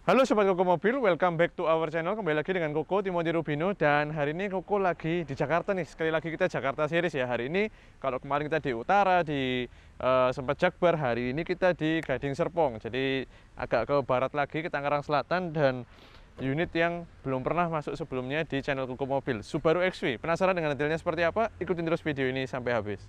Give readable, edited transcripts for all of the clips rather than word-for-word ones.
Halo Sobat Koko Mobil, welcome back to our channel. Kembali lagi dengan Koko Timothy Rubino. Dan hari ini Koko lagi di Jakarta nih. Sekali lagi kita Jakarta series ya. Hari ini kalau kemarin kita di utara, di sempat Jakbar, hari ini kita di Gading Serpong. Jadi agak ke barat lagi, ke Tangerang Selatan. Dan unit yang belum pernah masuk sebelumnya di channel Koko Mobil, Subaru XV. Penasaran dengan detailnya seperti apa? Ikutin terus video ini sampai habis.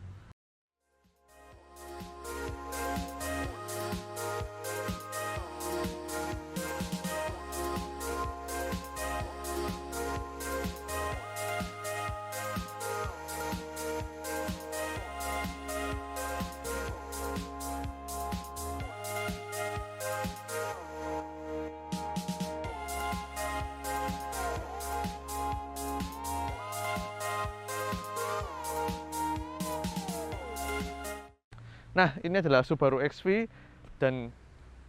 Nah, ini adalah Subaru XV dan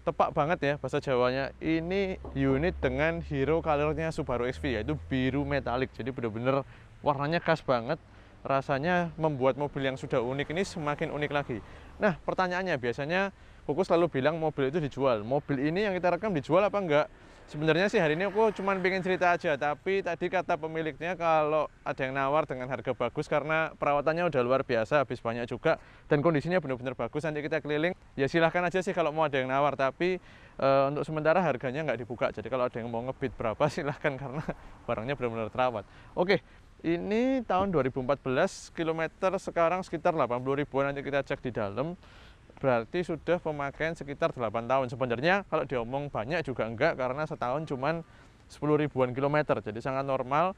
tepak banget ya bahasa Jawanya. Ini unit dengan hero colornya Subaru XV, yaitu biru metalik. Jadi benar-benar warnanya khas banget. Rasanya membuat mobil yang sudah unik ini semakin unik lagi. Nah, pertanyaannya biasanya Koko selalu bilang mobil itu dijual. Mobil ini yang kita rekam dijual apa enggak? Sebenarnya sih hari ini aku cuma pengen cerita aja, tapi tadi kata pemiliknya kalau ada yang nawar dengan harga bagus karena perawatannya udah luar biasa, habis banyak juga, dan kondisinya benar-benar bagus. Nanti kita keliling, ya silahkan aja sih kalau mau ada yang nawar, tapi untuk sementara harganya nggak dibuka. Jadi kalau ada yang mau ngebid berapa silahkan karena barangnya benar-benar terawat. Oke, ini tahun 2014, kilometer sekarang sekitar 80 ribuan, nanti kita cek di dalam. Berarti sudah pemakaian sekitar 8 tahun. Sebenarnya kalau diomong banyak juga enggak, karena setahun cuman 10 ribuan kilometer. Jadi sangat normal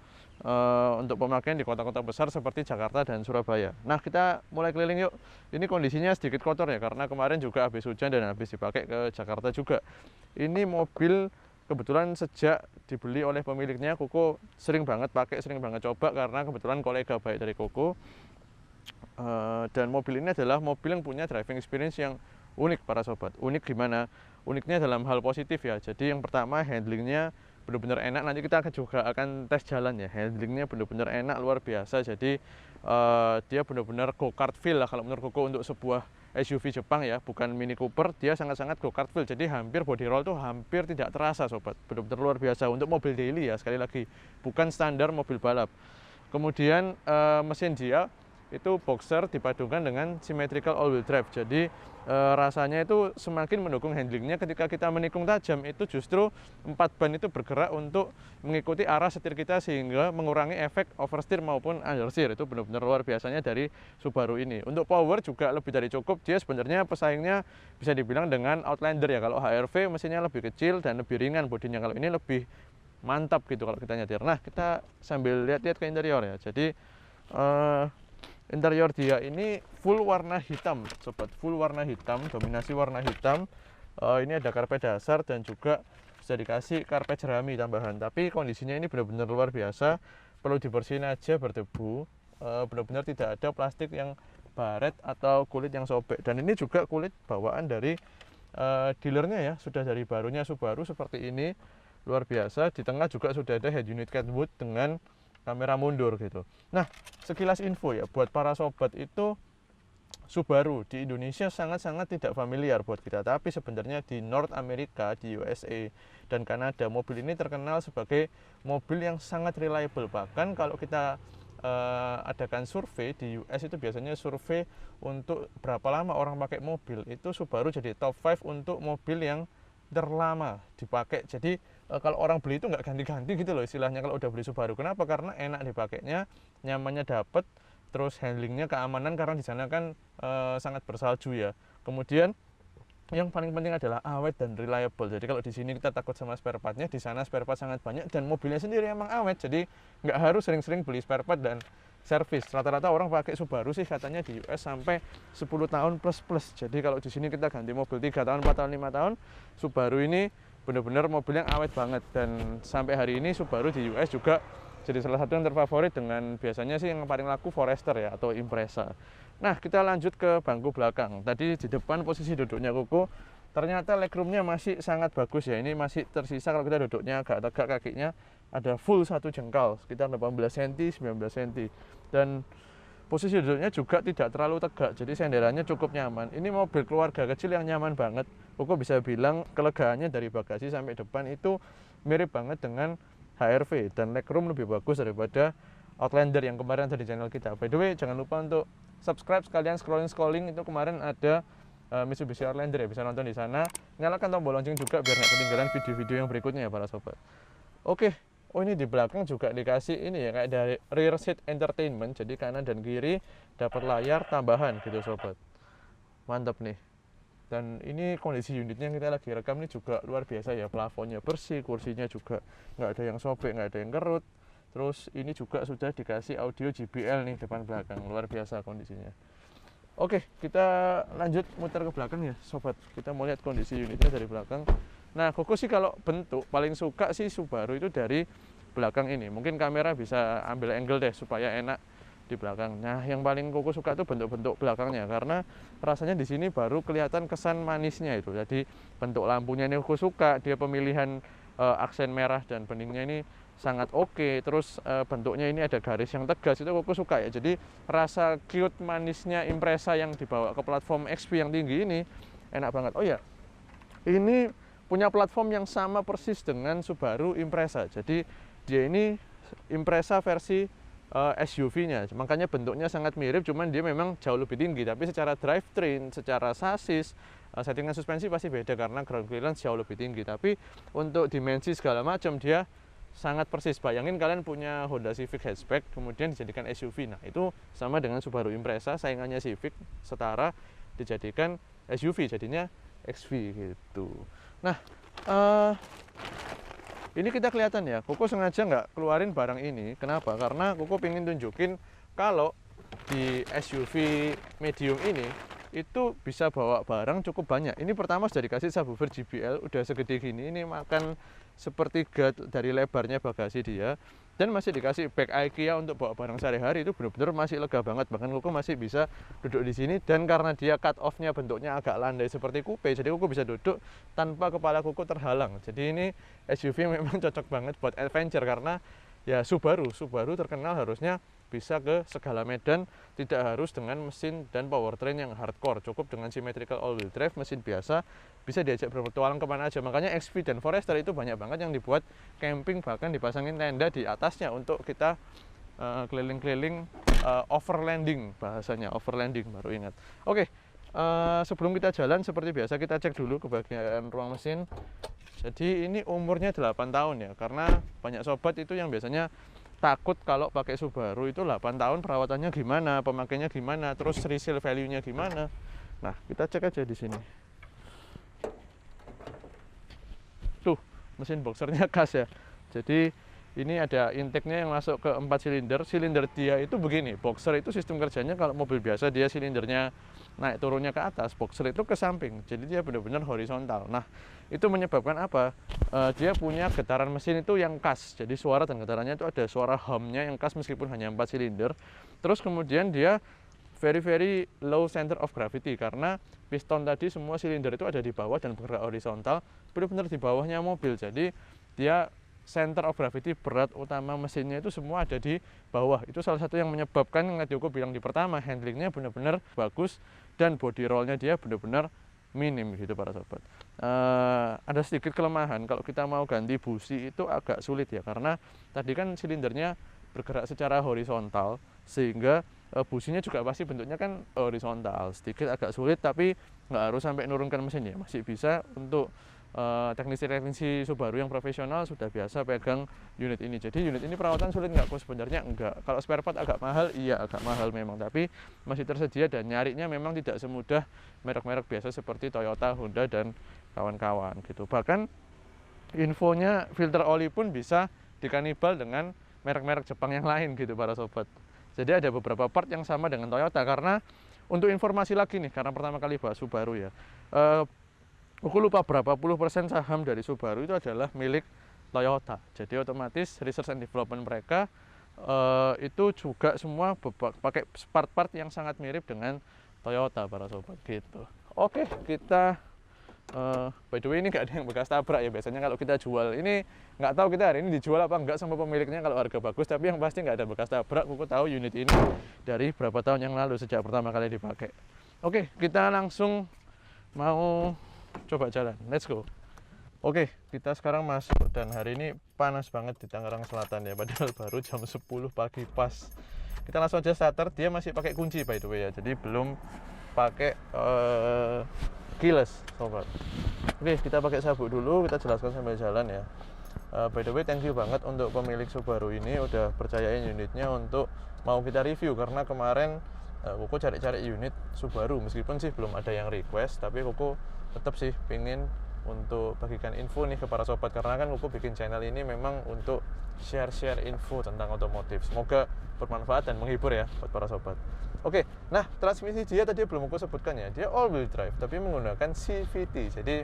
untuk pemakaian di kota-kota besar seperti Jakarta dan Surabaya. Nah, kita mulai keliling yuk. Ini kondisinya sedikit kotor ya, karena kemarin juga habis hujan dan habis dipakai ke Jakarta juga. Ini mobil kebetulan sejak dibeli oleh pemiliknya, Koko sering banget pakai, sering banget coba, karena kebetulan kolega baik dari Koko. Dan mobil ini adalah mobil yang punya driving experience yang unik para sobat. Unik gimana? Uniknya dalam hal positif ya. Jadi yang pertama, handlingnya benar-benar enak. Nanti kita juga akan tes jalan ya. Handlingnya benar-benar enak, luar biasa. Jadi dia benar-benar go-kart feel lah kalau menurut Koko untuk sebuah SUV Jepang ya, bukan Mini Cooper. Dia sangat-sangat go-kart feel. Jadi hampir body roll tuh hampir tidak terasa sobat. Benar-benar luar biasa untuk mobil daily ya, sekali lagi. Bukan standar mobil balap. Kemudian mesin dia itu boxer dipadukan dengan symmetrical all-wheel drive. Jadi rasanya itu semakin mendukung handlingnya. Ketika kita menikung tajam, itu justru 4 ban itu bergerak untuk mengikuti arah setir kita sehingga mengurangi efek oversteer maupun understeer. Itu benar-benar luar biasanya dari Subaru ini. Untuk power juga lebih dari cukup. Dia sebenarnya pesaingnya bisa dibilang dengan Outlander ya. Kalau HRV mesinnya lebih kecil dan lebih ringan bodinya. Kalau ini lebih mantap gitu kalau kita nyetir. Nah, kita sambil lihat-lihat ke interior ya. Jadi interior dia ini full warna hitam sobat, full warna hitam, dominasi warna hitam. Ini ada karpet dasar dan juga bisa dikasih karpet jerami tambahan. Tapi kondisinya ini benar-benar luar biasa, perlu dibersihin aja berdebu. Benar-benar tidak ada plastik yang baret atau kulit yang sobek. Dan ini juga kulit bawaan dari dealernya ya, sudah dari barunya Subaru seperti ini, luar biasa. Di tengah juga sudah ada head unit catwood dengan kamera mundur gitu. Nah, sekilas info ya buat para sobat, itu Subaru di Indonesia sangat-sangat tidak familiar buat kita, tapi sebenarnya di North America, di USA dan Kanada, mobil ini terkenal sebagai mobil yang sangat reliable. Bahkan kalau kita adakan survei di US, itu biasanya survei untuk berapa lama orang pakai mobil, itu Subaru jadi top 5 untuk mobil yang terlama dipakai. Jadi kalau orang beli itu nggak ganti-ganti gitu loh istilahnya kalau udah beli Subaru. Kenapa? Karena enak dipakainya, nyamannya dapet, terus handlingnya, keamanan, karena di sana kan sangat bersalju ya. Kemudian yang paling penting adalah awet dan reliable. Jadi kalau di sini kita takut sama spare partnya, di sana spare part sangat banyak dan mobilnya sendiri emang awet. Jadi nggak harus sering-sering beli spare part dan servis. Rata-rata orang pakai Subaru sih katanya di US sampai 10 tahun plus. Jadi kalau di sini kita ganti mobil 3 tahun, 4 tahun, 5 tahun, Subaru ini benar-benar mobil yang awet banget. Dan sampai hari ini Subaru di US juga jadi salah satu yang terfavorit, dengan biasanya sih yang paling laku Forester ya atau Impreza. Nah, kita lanjut ke bangku belakang. Tadi di depan posisi duduknya Koko, ternyata legroomnya masih sangat bagus ya. Ini masih tersisa kalau kita duduknya agak tegak, kakinya ada full 1 jengkal, sekitar 18 cm, 19 cm. Dan Posisi duduknya juga tidak terlalu tegak, jadi senderannya cukup nyaman. Ini mobil keluarga kecil yang nyaman banget. Koko bisa bilang kelegaannya dari bagasi sampai depan itu mirip banget dengan HR-V, dan legroom lebih bagus daripada Outlander yang kemarin ada di channel kita. By the way, jangan lupa untuk subscribe, sekalian scrolling itu kemarin ada Mitsubishi Outlander ya, bisa nonton di sana. Nyalakan tombol lonceng juga biar nggak ketinggalan video-video yang berikutnya ya para sobat. Oke. Oh, ini di belakang juga dikasih ini ya, kayak dari rear seat entertainment, jadi kanan dan kiri dapat layar tambahan gitu sobat. Mantap nih. Dan ini kondisi unitnya yang kita lagi rekam ini juga luar biasa ya, plafonnya bersih, kursinya juga nggak ada yang sobek, nggak ada yang kerut. Terus ini juga sudah dikasih audio JBL nih depan belakang, luar biasa kondisinya. Oke, kita lanjut muter ke belakang ya sobat, kita mau lihat kondisi unitnya dari belakang. Nah, Koko sih kalau bentuk paling suka sih Subaru itu dari belakang ini. Mungkin kamera bisa ambil angle deh supaya enak di belakang. Nah, yang paling Koko suka itu bentuk-bentuk belakangnya, karena rasanya di sini baru kelihatan kesan manisnya itu. Jadi bentuk lampunya ini Koko suka, dia pemilihan aksen merah dan beningnya ini sangat oke. Terus bentuknya ini ada garis yang tegas, itu Koko suka ya. Jadi rasa cute manisnya Impreza yang dibawa ke platform XP yang tinggi ini enak banget. Oh ya, ini punya platform yang sama persis dengan Subaru Impreza. Jadi dia ini Impreza versi SUV-nya. Makanya bentuknya sangat mirip, cuman dia memang jauh lebih tinggi. Tapi secara drivetrain, secara sasis, settingan suspensi pasti beda karena ground clearance jauh lebih tinggi. Tapi untuk dimensi segala macam dia sangat persis. Bayangin kalian punya Honda Civic hatchback kemudian dijadikan SUV. Nah, itu sama dengan Subaru Impreza, saingannya Civic, setara dijadikan SUV, jadinya XV gitu. Nah, ini kita kelihatan ya, Koko sengaja nggak keluarin barang ini. Kenapa? Karena Koko pengen tunjukin kalau di SUV medium ini itu bisa bawa barang cukup banyak. Ini pertama sudah dikasih subwoofer JBL, udah segede gini, ini makan sepertiga dari lebarnya bagasi dia. Dan masih dikasih back IKEA untuk bawa barang sehari-hari, itu benar-benar masih lega banget. Bahkan Koko masih bisa duduk di sini, dan karena dia cut off-nya bentuknya agak landai seperti coupe, jadi Koko bisa duduk tanpa kepala Koko terhalang. Jadi ini SUV memang cocok banget buat adventure, karena ya Subaru terkenal harusnya bisa ke segala medan, tidak harus dengan mesin dan powertrain yang hardcore, cukup dengan symmetrical all-wheel drive, mesin biasa, bisa diajak berpetualang kemana aja. Makanya XV dan Forester itu banyak banget yang dibuat camping, bahkan dipasangin tenda di atasnya untuk kita keliling-keliling overlanding, bahasanya overlanding baru ingat. Oke, sebelum kita jalan seperti biasa kita cek dulu ke bagian ruang mesin. Jadi ini umurnya 8 tahun ya, karena banyak sobat itu yang biasanya takut kalau pakai Subaru itu 8 tahun perawatannya gimana, pemakainya gimana, terus resale value-nya gimana. Nah, kita cek aja di sini. Tuh, mesin boxernya khas ya. Jadi ini ada intake-nya yang masuk ke 4 silinder. Silinder dia itu begini, boxer itu sistem kerjanya kalau mobil biasa dia silindernya naik turunnya ke atas, boxer itu ke samping. Jadi dia benar-benar horizontal. Nah, itu menyebabkan apa? Dia punya getaran mesin itu yang khas. Jadi suara dan getarannya itu ada suara hum-nya yang khas meskipun hanya 4 silinder. Terus kemudian dia very low center of gravity, karena piston tadi semua silinder itu ada di bawah dan bergerak horizontal, benar-benar di bawahnya mobil. Jadi dia center of gravity, berat utama mesinnya itu semua ada di bawah. Itu salah satu yang menyebabkan yang tadi aku bilang di pertama, handlingnya benar-benar bagus dan body rollnya dia benar-benar minim gitu para sobat. Ada sedikit kelemahan kalau kita mau ganti busi itu agak sulit ya, karena tadi kan silindernya bergerak secara horizontal, sehingga businya juga pasti bentuknya kan horizontal, sedikit agak sulit. Tapi nggak harus sampai nurunkan mesin ya, masih bisa. Untuk teknisi-teknisi Subaru yang profesional sudah biasa pegang unit ini. Jadi unit ini perawatan sulit nggak? Kok sebenarnya enggak. Kalau spare part agak mahal, iya agak mahal memang, tapi masih tersedia dan nyarinya memang tidak semudah merek-merek biasa seperti Toyota, Honda dan kawan-kawan gitu. Bahkan infonya filter oli pun bisa dikanibal dengan merek-merek Jepang yang lain gitu para sobat. Jadi ada beberapa part yang sama dengan Toyota. Karena untuk informasi lagi nih, karena pertama kali bahas Subaru ya, aku lupa berapa puluh persen saham dari Subaru itu adalah milik Toyota. Jadi otomatis research and development mereka itu juga semua pakai part-part yang sangat mirip dengan Toyota para sobat gitu. Oke, kita By the way, ini nggak ada yang bekas tabrak ya. Biasanya kalau kita jual ini, nggak tahu kita hari ini dijual apa enggak sama pemiliknya kalau harga bagus, tapi yang pasti nggak ada bekas tabrak. Kuku tahu unit ini dari berapa tahun yang lalu sejak pertama kali dipakai. Oke, kita langsung mau coba jalan. Let's go. Oke, kita sekarang masuk dan hari ini panas banget di Tangerang Selatan ya. Padahal baru jam 10 pagi pas. Kita langsung aja starter. Dia masih pakai kunci by the way ya. Jadi belum pakai keyless sobat. Oke, kita pakai sabuk dulu, kita jelaskan sambil jalan ya. By the way, thank you banget untuk pemilik Subaru ini udah percayain unitnya untuk mau kita review, karena kemarin Koko cari-cari unit Subaru, meskipun sih belum ada yang request, tapi Koko tetap sih pingin untuk bagikan info nih ke para sobat, karena kan Koko bikin channel ini memang untuk share-share info tentang otomotif. Semoga bermanfaat dan menghibur ya buat para sobat. Oke, nah transmisi dia tadi belum aku sebutkan ya, dia all wheel drive tapi menggunakan CVT. Jadi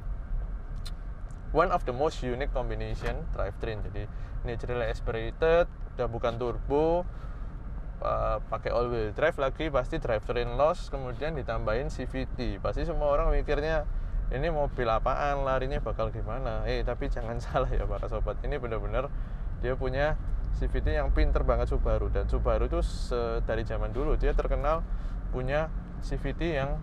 one of the most unique combination drivetrain. Jadi naturally aspirated, udah bukan turbo, pakai all wheel drive lagi, pasti drivetrain loss, kemudian ditambahin CVT. Pasti semua orang mikirnya ini mobil apaan, larinya bakal gimana. Tapi jangan salah ya para sobat, ini benar-benar dia punya CVT yang pinter banget Subaru. Dan Subaru itu dari zaman dulu dia terkenal punya CVT yang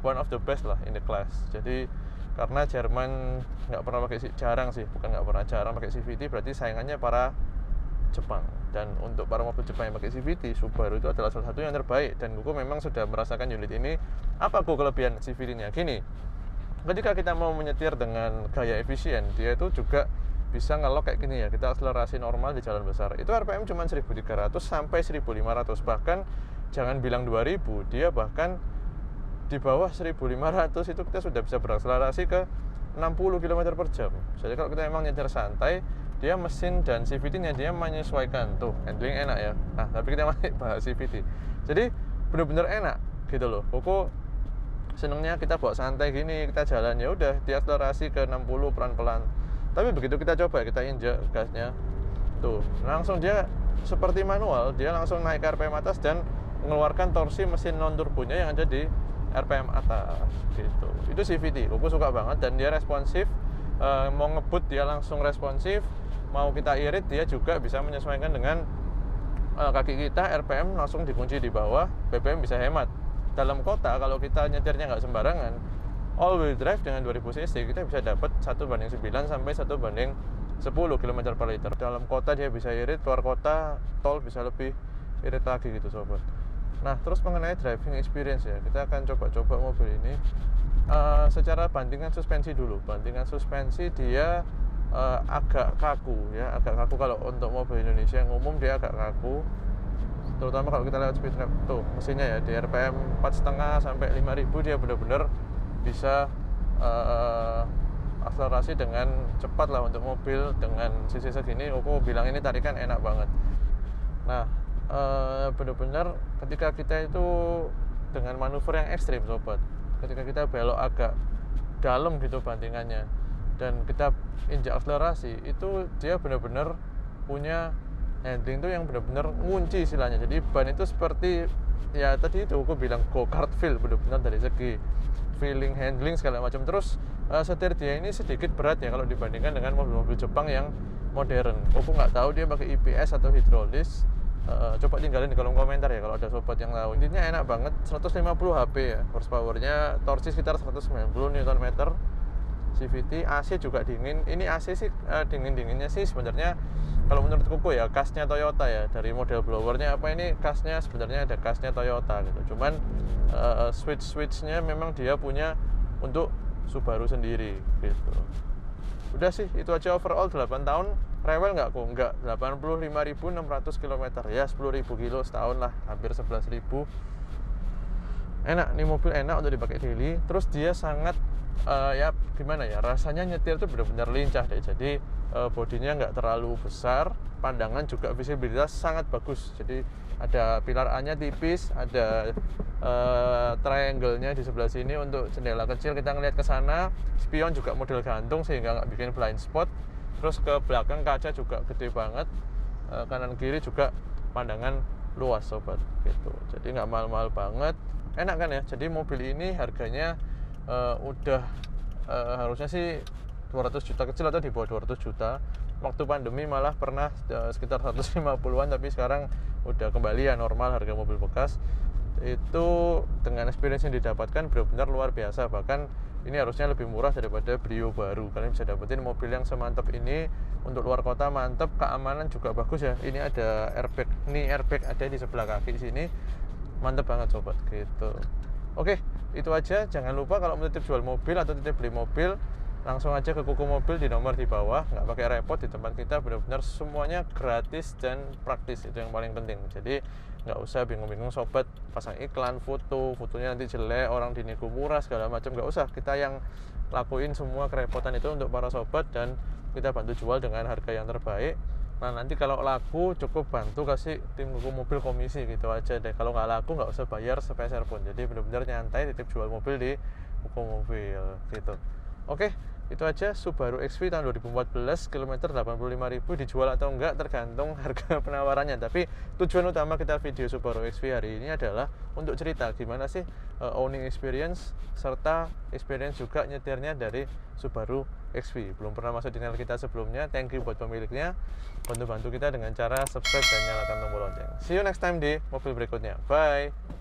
one of the best lah in the class. Jadi karena Jerman nggak pernah pakai, jarang pakai CVT, berarti saingannya para Jepang. Dan untuk para mobil Jepang yang pakai CVT, Subaru itu adalah salah satu yang terbaik. Dan Koko memang sudah merasakan unit ini. Apa kelebihan CVT-nya? Gini, ketika kita mau menyetir dengan gaya efisien, dia itu juga bisa ngelok kayak gini ya. Kita akselerasi normal di jalan besar, itu RPM cuma 1300 sampai 1500. Bahkan jangan bilang 2000, dia bahkan di bawah 1500 itu kita sudah bisa berakselerasi ke 60 km per jam. Jadi kalau kita emang nyetir santai, dia mesin dan CVT-nya dia menyesuaikan. Tuh, handling enak ya. Nah, tapi kita masih bahas CVT. Jadi benar-benar enak gitu loh. Koko senengnya kita bawa santai gini, kita jalan ya udah diakselerasi ke 60 pelan-pelan. Tapi begitu kita coba, kita injak gasnya, tuh langsung dia seperti manual, dia langsung naik ke RPM atas dan mengeluarkan torsi mesin non turbonya yang ada di RPM atas gitu. Itu CVT, Koko suka banget dan dia responsif. Mau ngebut dia langsung responsif, mau kita irit dia juga bisa menyesuaikan dengan kaki kita. RPM langsung dikunci di bawah, BBM bisa hemat. Dalam kota kalau kita nyetirnya nggak sembarangan, all wheel drive dengan 2000 cc kita bisa dapat 1:9 sampai 1:10 km per liter. Dalam kota dia bisa irit, keluar kota tol bisa lebih irit lagi gitu sobat. Nah, terus mengenai driving experience ya, kita akan coba-coba mobil ini. Secara bandingan suspensi dulu. Bandingan suspensi dia agak kaku ya, agak kaku. Kalau untuk mobil Indonesia yang umum dia agak kaku, terutama kalau kita lewat speed trap. Tuh mesinnya ya di RPM 4,5 sampai 5000 dia benar-benar bisa akselerasi dengan cepat lah untuk mobil dengan cc segini. Aku bilang ini tarikan enak banget. Nah, benar-benar ketika kita itu dengan manuver yang ekstrim sobat, ketika kita belok agak dalam gitu bandingannya dan kita injak akselerasi, itu dia benar-benar punya handling tuh yang benar-benar ngunci istilahnya. Jadi ban itu seperti ya tadi itu aku bilang go-kart feel, benar-benar dari segi feeling, handling segala macam. Terus setir dia ini sedikit berat ya kalau dibandingkan dengan mobil-mobil Jepang yang modern. Aku nggak tahu dia pakai EPS atau hidrolis. Coba tinggalin di kolom komentar ya kalau ada sobat yang tahu. Intinya enak banget, 150 HP ya horsepowernya, torsi sekitar 190 Nm. CVT, AC juga dingin. Ini AC sih dingin-dinginnya sih sebenarnya kalau menurut Koko ya kasnya Toyota ya, dari model blowernya apa ini kasnya sebenarnya ada kasnya Toyota gitu. Cuman switch-switchnya memang dia punya untuk Subaru sendiri gitu. Udah sih itu aja overall 8 tahun. Rewel nggak kok? Nggak, 85.600 km ya, 10.000 kilo setahun lah, hampir 11.000. Enak nih mobil, enak untuk dipakai daily. Terus dia sangat ya gimana ya, rasanya nyetir tuh benar-benar lincah deh. Jadi bodinya nggak terlalu besar, pandangan juga visibilitas sangat bagus. Jadi ada pilar A-nya tipis, ada triangle-nya di sebelah sini untuk jendela kecil kita ngelihat ke sana. Spion juga model gantung sehingga nggak bikin blind spot. Terus ke belakang kaca juga gede banget, kanan kiri juga pandangan luas sobat gitu. Jadi nggak mahal-mahal banget, enak kan ya. Jadi mobil ini harganya udah harusnya sih 200 juta kecil atau di bawah 200 juta. Waktu pandemi malah pernah sekitar 150-an, tapi sekarang udah kembali ya normal harga mobil bekas. Itu dengan experience yang didapatkan benar-benar luar biasa. Bahkan ini harusnya lebih murah daripada Brio baru. Kalian bisa dapetin mobil yang semantap ini. Untuk luar kota mantep, keamanan juga bagus ya. Ini ada airbag, nih airbag ada di sebelah kaki sini, mantep banget sobat gitu. Oke, itu aja. Jangan lupa kalau mau titip jual mobil atau titip beli mobil, langsung aja ke Kuku Mobil di nomor di bawah. Nggak pakai repot, di tempat kita benar-benar semuanya gratis dan praktis. Itu yang paling penting. Jadi nggak usah bingung-bingung sobat pasang iklan, fotonya nanti jelek, orang dinego murah segala macam, nggak usah. Kita yang lakuin semua kerepotan itu untuk para sobat, dan kita bantu jual dengan harga yang terbaik. Nah nanti kalau laku cukup bantu kasih tim Kuku Mobil komisi, gitu aja deh. Kalau nggak laku nggak usah bayar sepeser pun. Jadi benar-benar nyantai titip jual mobil di Kuku Mobil gitu. Oke, itu aja Subaru XV tahun 2014, kilometer 85.000, dijual atau enggak tergantung harga penawarannya. Tapi tujuan utama kita video Subaru XV hari ini adalah untuk cerita gimana sih owning experience, serta experience juga nyetirnya dari Subaru XV. Belum pernah masuk di channel kita sebelumnya, thank you buat pemiliknya, bantu-bantu kita dengan cara subscribe dan nyalakan tombol lonceng. See you next time di mobil berikutnya, bye.